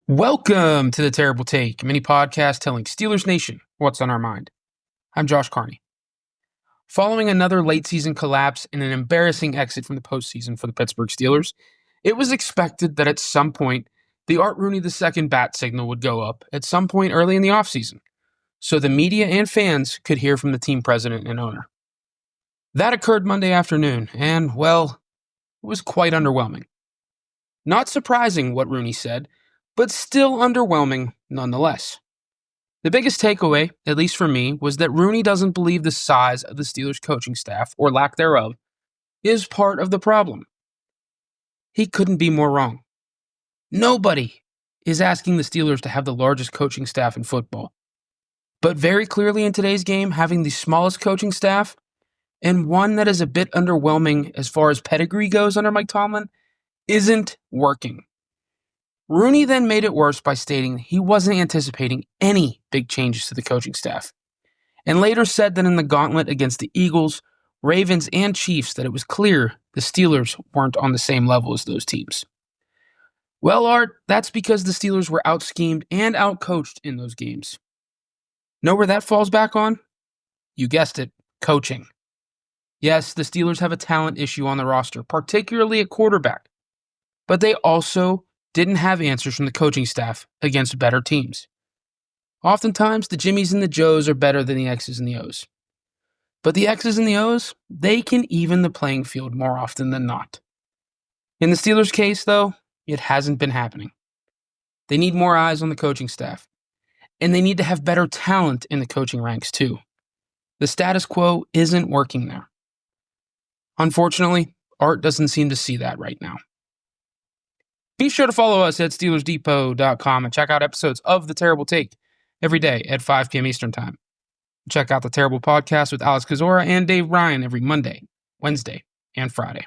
Welcome to the Terrible Take, a mini podcast telling Steelers Nation what's on our mind. I'm Josh Carney. Following another late season collapse and an embarrassing exit from the postseason for the Pittsburgh Steelers, it was expected that at some point the Art Rooney II bat signal would go up at some point early in the offseason, so the media and fans could hear from the team president and owner. That occurred Monday afternoon, and, well, it was quite underwhelming. Not surprising what Rooney said, but still underwhelming nonetheless. The biggest takeaway, at least for me, was that Rooney doesn't believe the size of the Steelers' coaching staff, or lack thereof, is part of the problem. He couldn't be more wrong. Nobody is asking the Steelers to have the largest coaching staff in football. But very clearly in today's game, having the smallest coaching staff, and one that is a bit underwhelming as far as pedigree goes under Mike Tomlin, isn't working. Rooney then made it worse by stating he wasn't anticipating any big changes to the coaching staff, and later said that in the gauntlet against the Eagles, Ravens, and Chiefs that it was clear the Steelers weren't on the same level as those teams. Well, Art, that's because the Steelers were out-schemed and out-coached in those games. Know where that falls back on? You guessed it, coaching. Yes, the Steelers have a talent issue on the roster, particularly at quarterback, but they also didn't have answers from the coaching staff against better teams. Oftentimes, the Jimmies and the Joes are better than the X's and the O's. But the X's and the O's, they can even the playing field more often than not. In the Steelers' case, though, it hasn't been happening. They need more eyes on the coaching staff. And they need to have better talent in the coaching ranks, too. The status quo isn't working there. Unfortunately, Art doesn't seem to see that right now. Be sure to follow us at SteelersDepot.com and check out episodes of The Terrible Take every day at 5 p.m. Eastern Time. Check out The Terrible Podcast with Alex Kozora and Dave Ryan every Monday, Wednesday, and Friday.